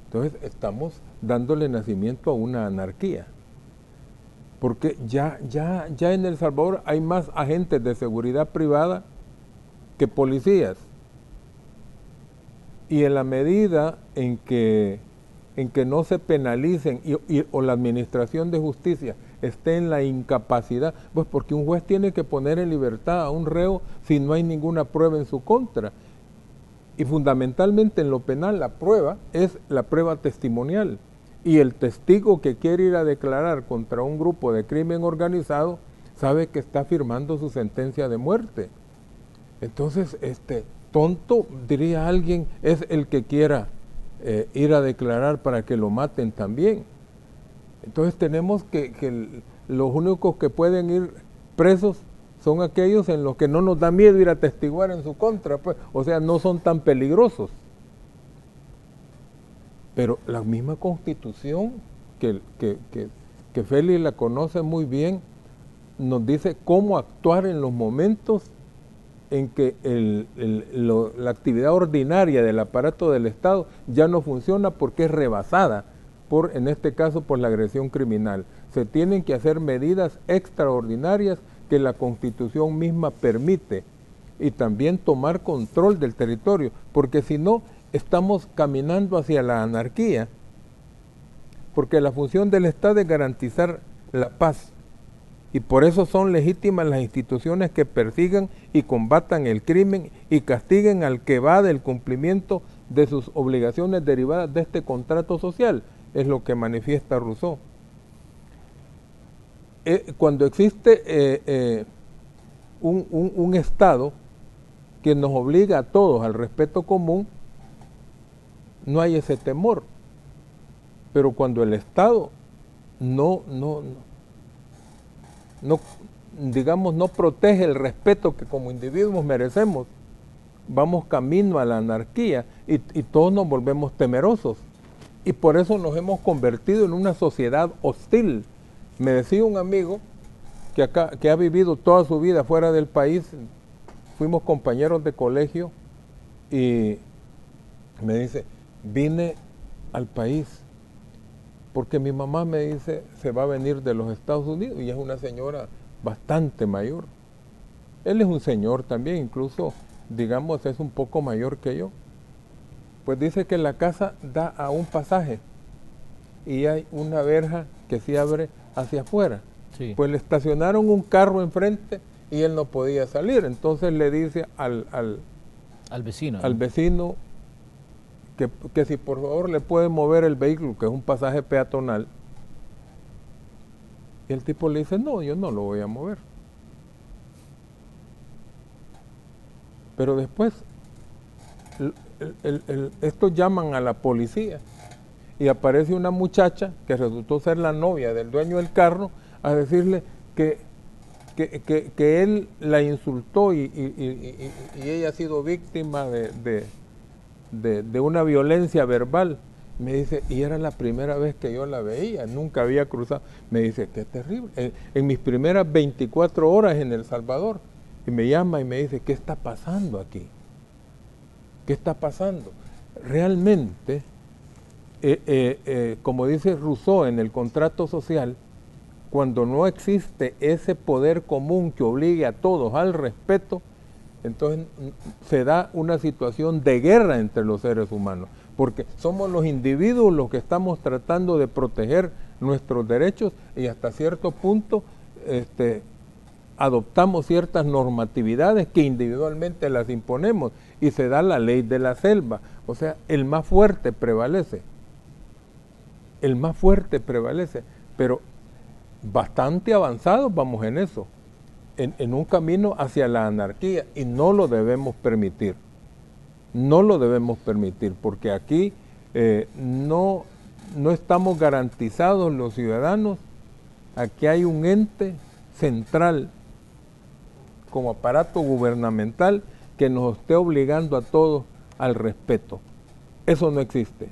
Entonces estamos dándole nacimiento a una anarquía, porque ya en El Salvador hay más agentes de seguridad privada que policías, y en la medida en que no se penalicen o la administración de justicia esté en la incapacidad, pues porque un juez tiene que poner en libertad a un reo si no hay ninguna prueba en su contra. Y fundamentalmente en lo penal la prueba es la prueba testimonial. Y el testigo que quiere ir a declarar contra un grupo de crimen organizado sabe que está firmando su sentencia de muerte. Entonces, tonto, diría alguien, es el que quiera ir a declarar para que lo maten también. Entonces tenemos que los únicos que pueden ir presos son aquellos en los que no nos da miedo ir a testiguar en su contra, pues, o sea, no son tan peligrosos. Pero la misma Constitución, que Félix la conoce muy bien, nos dice cómo actuar en los momentos en que la actividad ordinaria del aparato del Estado ya no funciona porque es rebasada, en este caso por la agresión criminal. Se tienen que hacer medidas extraordinarias que la Constitución misma permite, y también tomar control del territorio, porque si no estamos caminando hacia la anarquía, porque la función del Estado es garantizar la paz, y por eso son legítimas las instituciones que persigan y combatan el crimen y castiguen al que va del cumplimiento de sus obligaciones derivadas de este contrato social, es lo que manifiesta Rousseau. Cuando existe un Estado que nos obliga a todos al respeto común, no hay ese temor. Pero cuando el Estado no protege el respeto que como individuos merecemos, vamos camino a la anarquía y todos nos volvemos temerosos. Y por eso nos hemos convertido en una sociedad hostil. Me decía un amigo que ha vivido toda su vida fuera del país, fuimos compañeros de colegio, y me dice, vine al país porque mi mamá me dice se va a venir de los Estados Unidos, y es una señora bastante mayor. Él es un señor también, incluso digamos es un poco mayor que yo. Pues dice que la casa da a un pasaje y hay una verja que se abre hacia afuera. Sí. Pues le estacionaron un carro enfrente y él no podía salir. Entonces le dice al vecino que si por favor le puede mover el vehículo, que es un pasaje peatonal. Y el tipo le dice, no, yo no lo voy a mover. Pero después estos llaman a la policía y aparece una muchacha que resultó ser la novia del dueño del carro a decirle que él la insultó y ella ha sido víctima de una violencia verbal. Me dice, y era la primera vez que yo la veía, nunca había cruzado. Me dice, qué terrible. En mis primeras 24 horas en El Salvador, y me llama y me dice, ¿qué está pasando aquí? ¿Qué está pasando? Realmente, como dice Rousseau en el contrato social, cuando no existe ese poder común que obligue a todos al respeto, entonces se da una situación de guerra entre los seres humanos, porque somos los individuos los que estamos tratando de proteger nuestros derechos y hasta cierto punto adoptamos ciertas normatividades que individualmente las imponemos y se da la ley de la selva, o sea, el más fuerte prevalece, pero bastante avanzados vamos en eso, en un camino hacia la anarquía, y no lo debemos permitir, porque aquí no estamos garantizados los ciudadanos. Aquí hay un ente central como aparato gubernamental que nos esté obligando a todos al respeto. Eso no existe.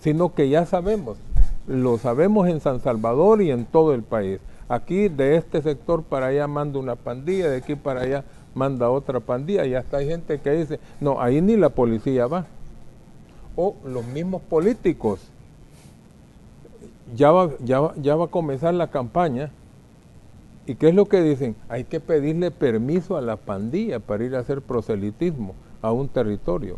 sino que ya sabemos, lo sabemos en San Salvador y en todo el país. Aquí de este sector para allá manda una pandilla, de aquí para allá manda otra pandilla, y hasta hay gente que dice, no, ahí ni la policía va. O los mismos políticos, ya va a comenzar la campaña, ¿y qué es lo que dicen? Hay que pedirle permiso a la pandilla para ir a hacer proselitismo a un territorio.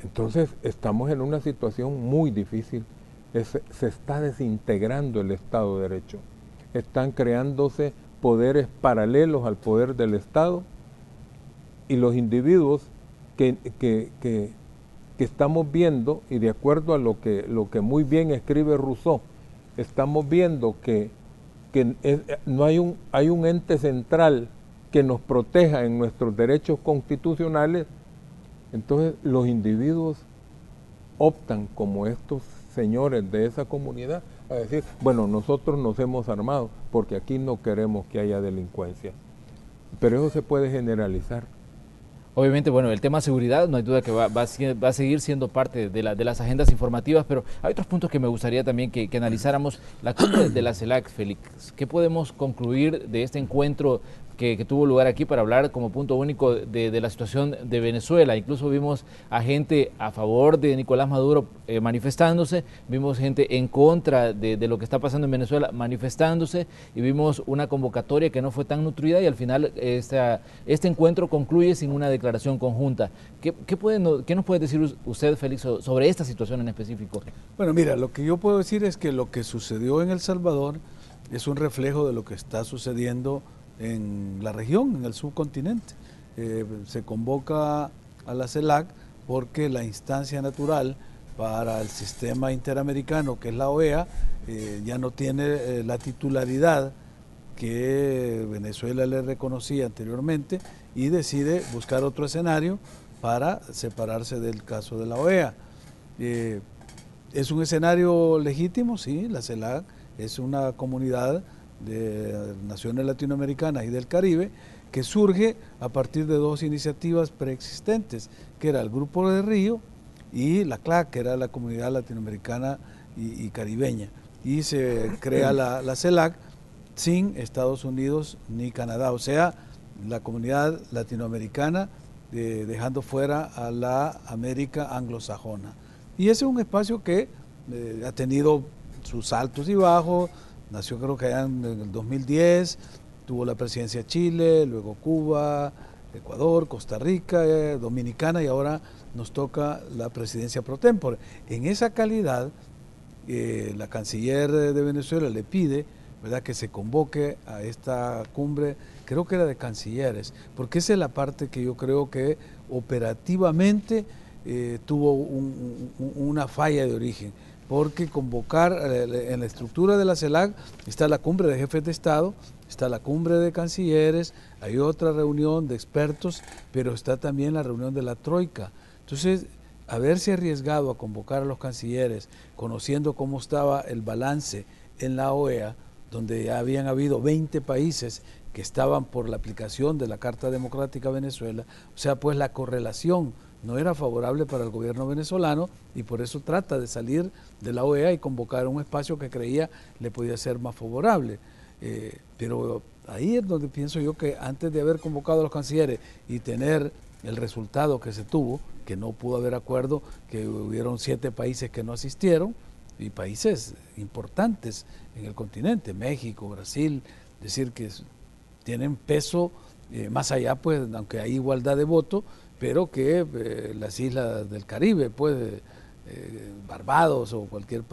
Entonces estamos en una situación muy difícil. Se está desintegrando el Estado de Derecho. Están creándose poderes paralelos al poder del Estado, y los individuos que estamos viendo, y de acuerdo a lo que muy bien escribe Rousseau, estamos viendo que no hay un ente central que nos proteja en nuestros derechos constitucionales. Entonces los individuos optan, como estos señores de esa comunidad, a decir, bueno, nosotros nos hemos armado porque aquí no queremos que haya delincuencia. Pero eso se puede generalizar. Obviamente, bueno, el tema seguridad no hay duda que va a seguir siendo parte de las agendas informativas, pero hay otros puntos que me gustaría también que analizáramos. La cumbre de la CELAC, Félix, ¿qué podemos concluir de este encuentro que tuvo lugar aquí para hablar como punto único de la situación de Venezuela? Incluso vimos a gente a favor de Nicolás Maduro manifestándose, vimos gente en contra de lo que está pasando en Venezuela manifestándose, y vimos una convocatoria que no fue tan nutrida, y al final este encuentro concluye sin una declaración conjunta. ¿Qué nos puede decir usted, Félix, sobre esta situación en específico? Bueno, mira, lo que yo puedo decir es que lo que sucedió en El Salvador es un reflejo de lo que está sucediendo en la región, en el subcontinente. Se convoca a la CELAC porque la instancia natural para el sistema interamericano, que es la OEA, ya no tiene la titularidad que Venezuela le reconocía anteriormente, y decide buscar otro escenario para separarse del caso de la OEA. ¿Es un escenario legítimo? Sí, la CELAC es una comunidad de naciones latinoamericanas y del Caribe que surge a partir de dos iniciativas preexistentes, que era el Grupo de Río y la CLAC, que era la Comunidad Latinoamericana y Caribeña, y se crea la CELAC sin Estados Unidos ni Canadá, o sea, la comunidad latinoamericana dejando fuera a la América anglosajona. Y ese es un espacio que ha tenido sus altos y bajos. Nació creo que allá en el 2010, tuvo la presidencia de Chile, luego Cuba, Ecuador, Costa Rica, Dominicana, y ahora nos toca la presidencia pro tempore. En esa calidad, la canciller de Venezuela le pide, ¿verdad?, que se convoque a esta cumbre, creo que era de cancilleres, porque esa es la parte que yo creo que operativamente tuvo una falla de origen. Porque convocar, en la estructura de la CELAC está la cumbre de jefes de Estado, está la cumbre de cancilleres, hay otra reunión de expertos, pero está también la reunión de la Troika. Entonces, haberse arriesgado a convocar a los cancilleres, conociendo cómo estaba el balance en la OEA, donde ya habían habido 20 países que estaban por la aplicación de la Carta Democrática Venezuela, o sea, pues la correlación no era favorable para el gobierno venezolano, y por eso trata de salir de la OEA y convocar un espacio que creía le podía ser más favorable. Pero ahí es donde pienso yo que antes de haber convocado a los cancilleres y tener el resultado que se tuvo, que no pudo haber acuerdo, que hubieron 7 países que no asistieron, y países importantes en el continente, México, Brasil, decir que tienen peso más allá, pues, aunque hay igualdad de voto, pero que las islas del Caribe, pues, Barbados o cualquier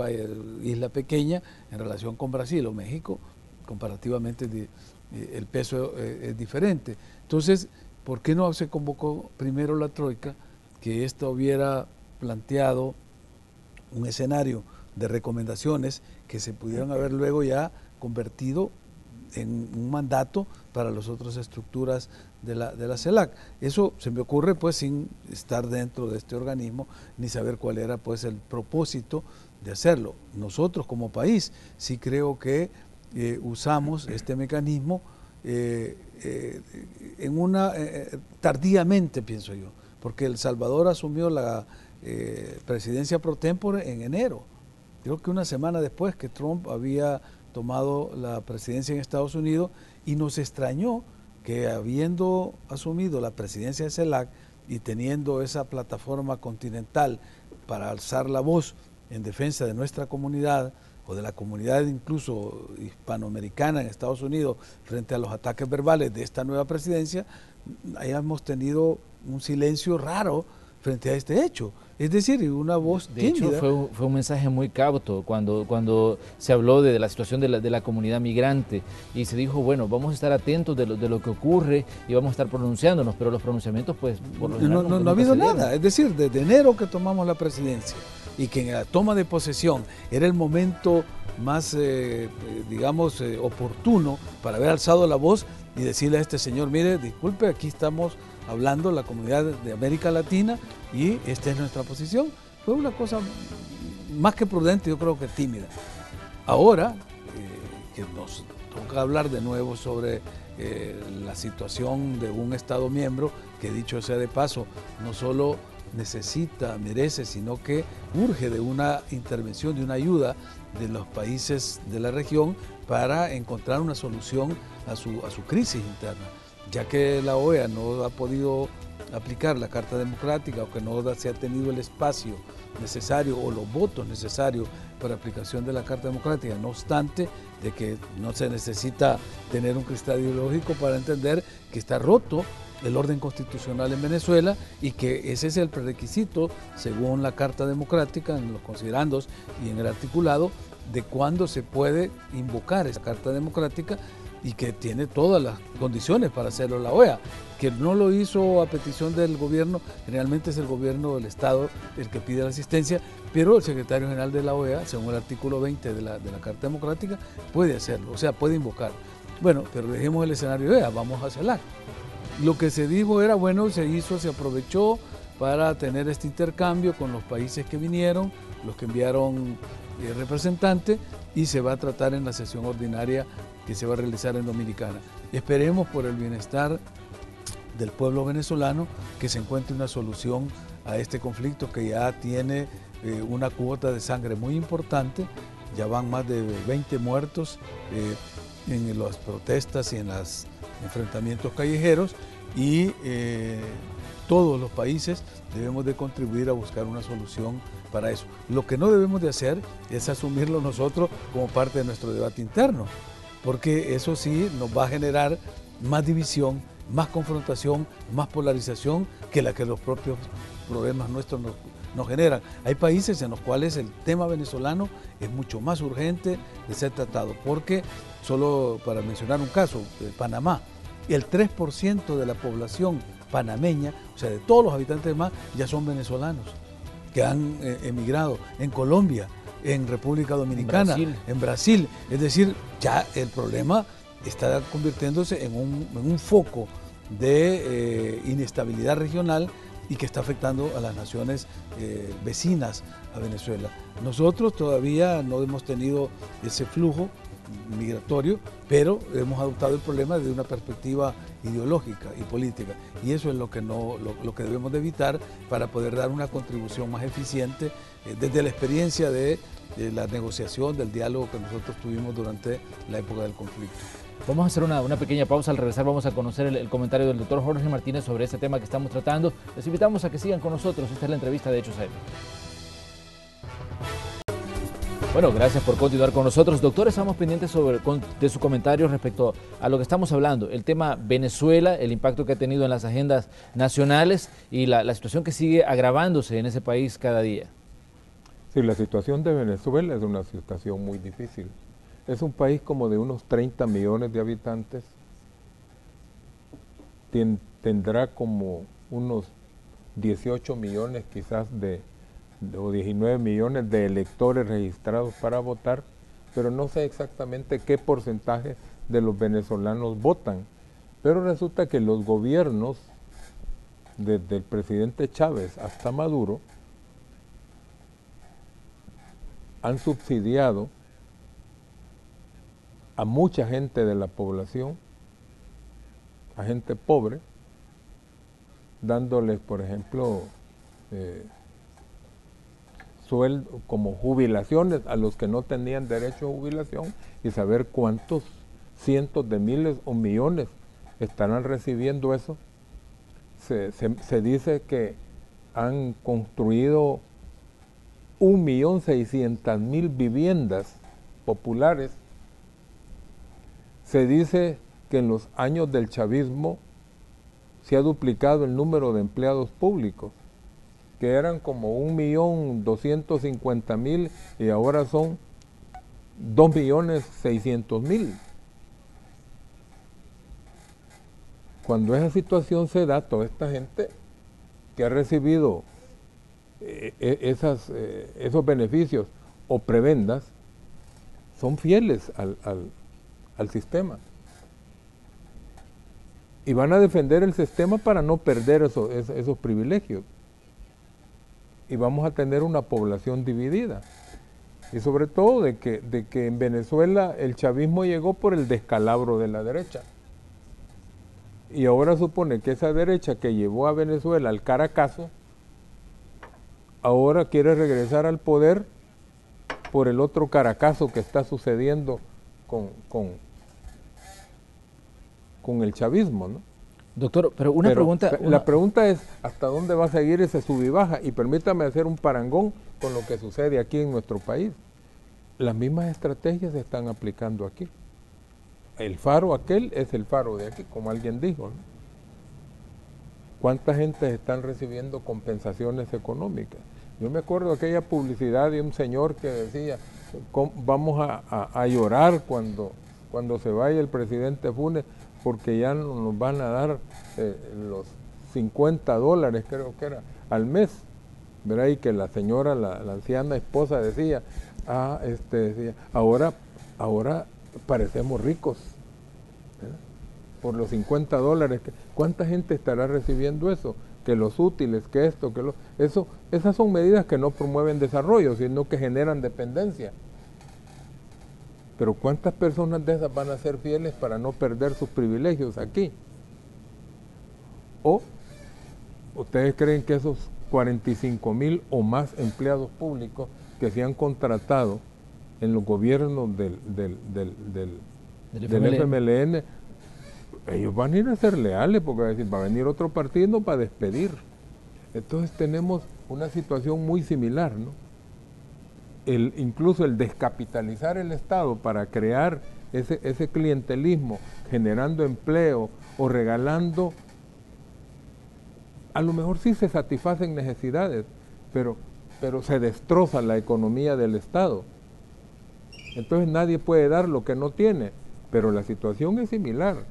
isla pequeña en relación con Brasil o México, comparativamente el peso es diferente. Entonces, ¿por qué no se convocó primero la Troika, que esto hubiera planteado un escenario de recomendaciones que se pudieran haber luego ya convertido en un mandato para las otras estructuras de la CELAC? Eso se me ocurre pues sin estar dentro de este organismo ni saber cuál era pues el propósito de hacerlo. Nosotros como país sí creo que usamos este mecanismo tardíamente, pienso yo, porque El Salvador asumió presidencia pro tempore en enero. Creo que una semana después que Trump había tomado la presidencia en Estados Unidos, y nos extrañó que habiendo asumido la presidencia de CELAC y teniendo esa plataforma continental para alzar la voz en defensa de nuestra comunidad o de la comunidad incluso hispanoamericana en Estados Unidos frente a los ataques verbales de esta nueva presidencia, hayamos tenido un silencio raro frente a este hecho. Es decir, una voz tímida. De hecho, fue un mensaje muy cauto cuando se habló de la situación de la comunidad migrante y se dijo, bueno, vamos a estar atentos de lo que ocurre y vamos a estar pronunciándonos, pero los pronunciamientos, pues, por lo general no ha habido nada. Es decir, desde enero que tomamos la presidencia y que en la toma de posesión era el momento más, oportuno para haber alzado la voz y decirle a este señor, mire, disculpe, aquí estamos hablando la comunidad de América Latina y esta es nuestra posición. Fue una cosa más que prudente, yo creo que tímida. Ahora que nos toca hablar de nuevo sobre la situación de un Estado miembro, que dicho sea de paso, no solo necesita, merece, sino que urge de una intervención, de una ayuda de los países de la región para encontrar una solución a su crisis interna, ya que la OEA no ha podido aplicar la Carta Democrática o que no se ha tenido el espacio necesario o los votos necesarios para aplicación de la Carta Democrática, no obstante de que no se necesita tener un cristal ideológico para entender que está roto el orden constitucional en Venezuela y que ese es el prerequisito, según la Carta Democrática, en los considerandos y en el articulado, de cuándo se puede invocar esa Carta Democrática y que tiene todas las condiciones para hacerlo la OEA, que no lo hizo a petición del gobierno, generalmente es el gobierno del Estado el que pide la asistencia, pero el secretario general de la OEA, según el artículo 20 de la Carta Democrática, puede hacerlo, o sea, puede invocar. Bueno, pero dejemos el escenario OEA, vamos a CELAC. Lo que se dijo era, bueno, se aprovechó para tener este intercambio con los países que vinieron, los que enviaron representantes, y se va a tratar en la sesión ordinaria que se va a realizar en Dominicana. Esperemos por el bienestar del pueblo venezolano que se encuentre una solución a este conflicto que ya tiene una cuota de sangre muy importante, ya van más de 20 muertos en las protestas y en los enfrentamientos callejeros y todos los países debemos de contribuir a buscar una solución para eso. Lo que no debemos de hacer es asumirlo nosotros como parte de nuestro debate interno, porque eso sí nos va a generar más división, más confrontación, más polarización que la que los propios problemas nuestros nos generan. Hay países en los cuales el tema venezolano es mucho más urgente de ser tratado, porque solo para mencionar un caso, Panamá, el 3% de la población panameña, o sea, de todos los habitantes de mar, ya son venezolanos que han emigrado. En Colombia, en República Dominicana, en Brasil. Es decir, ya el problema está convirtiéndose en un foco de inestabilidad regional y que está afectando a las naciones vecinas a Venezuela. Nosotros todavía no hemos tenido ese flujo migratorio, pero hemos adoptado el problema desde una perspectiva ideológica y política, y eso es lo que debemos de evitar para poder dar una contribución más eficiente desde la experiencia de la negociación, del diálogo que nosotros tuvimos durante la época del conflicto. Vamos a hacer una pequeña pausa. Al regresar vamos a conocer el comentario del doctor Jorge Martínez sobre este tema que estamos tratando. Les invitamos a que sigan con nosotros. Esta es la entrevista de Hechos AM. Bueno, gracias por continuar con nosotros. Doctor, estamos pendientes de su comentario respecto a lo que estamos hablando, el tema Venezuela, el impacto que ha tenido en las agendas nacionales y la situación que sigue agravándose en ese país cada día. Sí, la situación de Venezuela es una situación muy difícil. Es un país como de unos 30 millones de habitantes, tendrá como unos 18 millones quizás o 19 millones de electores registrados para votar, pero no sé exactamente qué porcentaje de los venezolanos votan. Pero resulta que los gobiernos, desde el presidente Chávez hasta Maduro, han subsidiado a mucha gente de la población, a gente pobre, dándoles, por ejemplo, sueldo, como jubilaciones a los que no tenían derecho a jubilación, y saber cuántos cientos de miles o millones estarán recibiendo eso. Se dice que han construido 1.600.000 viviendas populares. Se dice que en los años del chavismo se ha duplicado el número de empleados públicos, que eran como 1.250.000 y ahora son 2.600.000. Cuando esa situación se da, toda esta gente que ha recibido esos beneficios o prebendas son fieles al sistema y van a defender el sistema para no perder esos privilegios, y vamos a tener una población dividida. Y sobre todo de que en Venezuela el chavismo llegó por el descalabro de la derecha, y ahora supone que esa derecha que llevó a Venezuela al Caracazo ahora quiere regresar al poder por el otro Caracazo que está sucediendo con el chavismo, ¿no? Doctor, pero una pregunta... La pregunta es, ¿hasta dónde va a seguir ese sub y baja? Y permítame hacer un parangón con lo que sucede aquí en nuestro país. Las mismas estrategias se están aplicando aquí. El faro aquel es el faro de aquí, como alguien dijo, ¿no? ¿Cuánta gente están recibiendo compensaciones económicas? Yo me acuerdo de aquella publicidad de un señor que decía, vamos a llorar cuando se vaya el presidente Funes, porque ya nos van a dar los $50, creo que era, al mes, ¿verdad? Y que la señora, la anciana esposa decía, ahora parecemos ricos, ¿verdad? Por los $50. ¿Cuánta gente estará recibiendo eso? Que los útiles, que esto, esas son medidas que no promueven desarrollo, sino que generan dependencia. Pero ¿cuántas personas de esas van a ser fieles para no perder sus privilegios aquí? ¿O ustedes creen que esos 45,000 o más empleados públicos que se han contratado en los gobiernos del FMLN, ellos van a ir a ser leales, porque va a venir otro partido para despedir? Entonces tenemos una situación muy similar, ¿no? Incluso el descapitalizar el Estado para crear ese clientelismo, generando empleo o regalando, a lo mejor sí se satisfacen necesidades, pero se destroza la economía del Estado. Entonces nadie puede dar lo que no tiene, pero la situación es similar.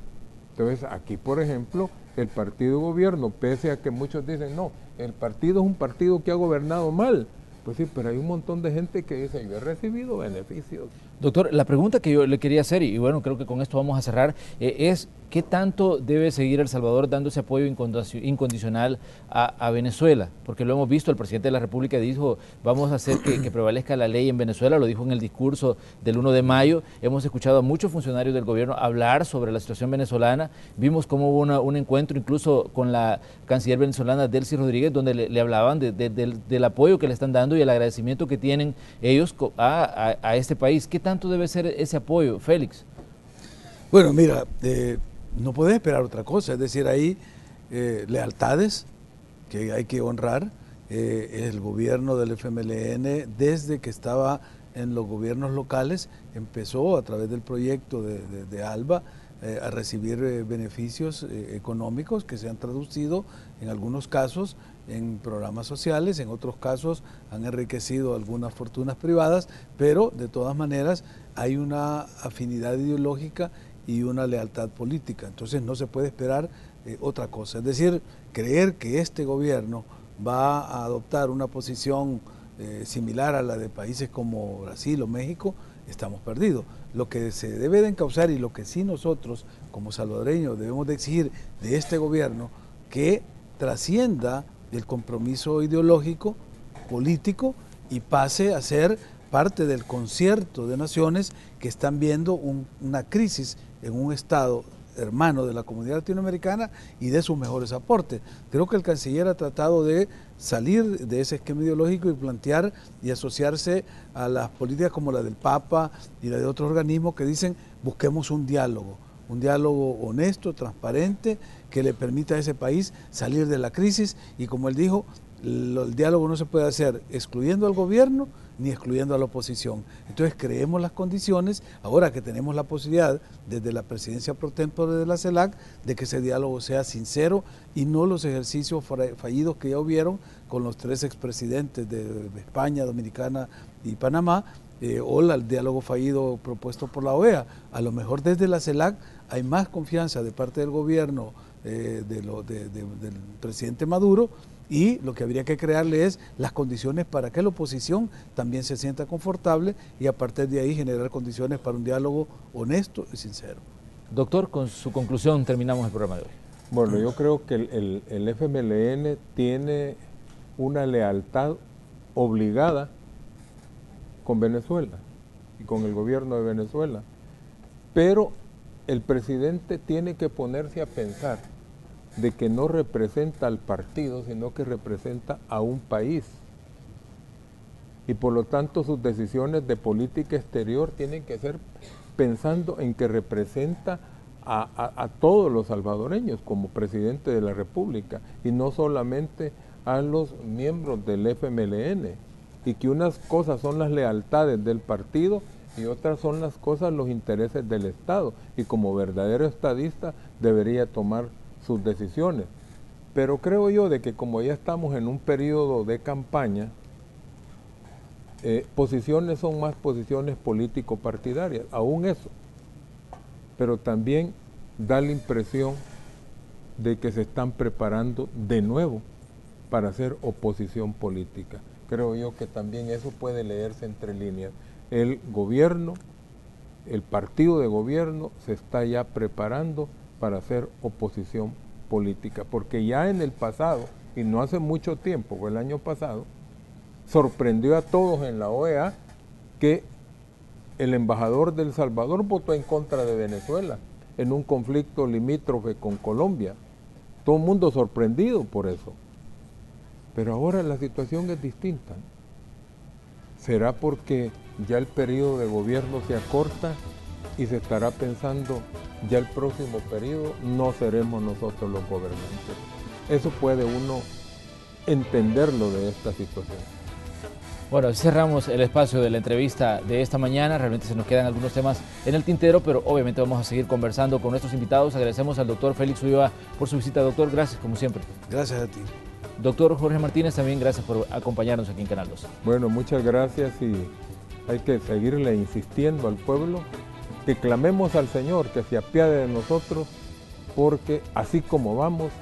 Entonces aquí, por ejemplo, el partido de gobierno, pese a que muchos dicen, no, el partido es un partido que ha gobernado mal. Pues sí, pero hay un montón de gente que dice, yo he recibido beneficios. Doctor, la pregunta que yo le quería hacer, y bueno, creo que con esto vamos a cerrar, es ¿qué tanto debe seguir El Salvador dando ese apoyo incondicional a Venezuela? Porque lo hemos visto, el presidente de la República dijo, vamos a hacer que prevalezca la ley en Venezuela, lo dijo en el discurso del 1 de mayo, hemos escuchado a muchos funcionarios del gobierno hablar sobre la situación venezolana, vimos cómo hubo un encuentro incluso con la canciller venezolana Delcy Rodríguez, donde le hablaban del apoyo que le están dando y el agradecimiento que tienen ellos a este país. ¿Qué tanto debe ser ese apoyo, Félix? Bueno, mira, no puedes esperar otra cosa, es decir, hay lealtades que hay que honrar. El gobierno del FMLN, desde que estaba en los gobiernos locales, empezó a través del proyecto de ALBA a recibir beneficios económicos que se han traducido en algunos casos en programas sociales, en otros casos han enriquecido algunas fortunas privadas, pero de todas maneras hay una afinidad ideológica y una lealtad política. Entonces no se puede esperar otra cosa. Es decir, creer que este gobierno va a adoptar una posición similar a la de países como Brasil o México, estamos perdidos. Lo que se debe de encauzar y lo que sí nosotros como salvadoreños debemos de exigir de este gobierno, que trascienda el compromiso ideológico, político, y pase a ser parte del concierto de naciones que están viendo una crisis en un estado hermano de la comunidad latinoamericana y de sus mejores aportes. Creo que el canciller ha tratado de salir de ese esquema ideológico y plantear y asociarse a las políticas como la del Papa y la de otros organismos que dicen busquemos un diálogo honesto, transparente, que le permita a ese país salir de la crisis y como él dijo, el diálogo no se puede hacer excluyendo al gobierno ni excluyendo a la oposición. Entonces creemos las condiciones, ahora que tenemos la posibilidad desde la presidencia pro tempore de la CELAC, de que ese diálogo sea sincero y no los ejercicios fallidos que ya hubieron con los 3 expresidentes de España, Dominicana y Panamá, o el diálogo fallido propuesto por la OEA. A lo mejor desde la CELAC hay más confianza de parte del gobierno del presidente Maduro, y lo que habría que crearle es las condiciones para que la oposición también se sienta confortable y a partir de ahí generar condiciones para un diálogo honesto y sincero. Doctor, con su conclusión terminamos el programa de hoy. Bueno, yo creo que el FMLN tiene una lealtad obligada con Venezuela y con el gobierno de Venezuela, pero el presidente tiene que ponerse a pensar de que no representa al partido, sino que representa a un país. Y por lo tanto sus decisiones de política exterior tienen que ser pensando en que representa a todos los salvadoreños como presidente de la República y no solamente a los miembros del FMLN. Y que unas cosas son las lealtades del partido y otras son las cosas, los intereses del Estado. Y como verdadero estadista debería tomar sus decisiones, pero creo yo de que como ya estamos en un periodo de campaña, posiciones son más posiciones político-partidarias, aún eso, pero también da la impresión de que se están preparando de nuevo para hacer oposición política. Creo yo que también eso puede leerse entre líneas. El gobierno, el partido de gobierno se está ya preparando para hacer oposición política, porque ya en el pasado, y no hace mucho tiempo, fue el año pasado, sorprendió a todos en la OEA que el embajador de El Salvador votó en contra de Venezuela en un conflicto limítrofe con Colombia. Todo el mundo sorprendido por eso. Pero ahora la situación es distinta. ¿Será porque ya el periodo de gobierno se acorta y se estará pensando ya el próximo periodo no seremos nosotros los gobernantes? Eso puede uno entenderlo de esta situación. Bueno, cerramos el espacio de la entrevista de esta mañana. Realmente se nos quedan algunos temas en el tintero, pero obviamente vamos a seguir conversando con nuestros invitados. Agradecemos al doctor Félix Ulloa por su visita. Doctor, gracias como siempre. Gracias a ti. Doctor Jorge Martínez, también gracias por acompañarnos aquí en Canal 2. Bueno, muchas gracias y hay que seguirle insistiendo al pueblo que clamemos al Señor, que se apiade de nosotros, porque así como vamos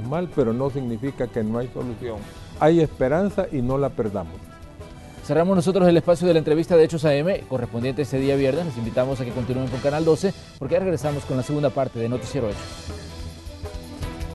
mal, pero no significa que no hay solución. Hay esperanza y no la perdamos. Cerramos nosotros el espacio de la entrevista de Hechos AM, correspondiente este día viernes. Les invitamos a que continúen con Canal 12, porque ya regresamos con la segunda parte de Noticiero Hechos.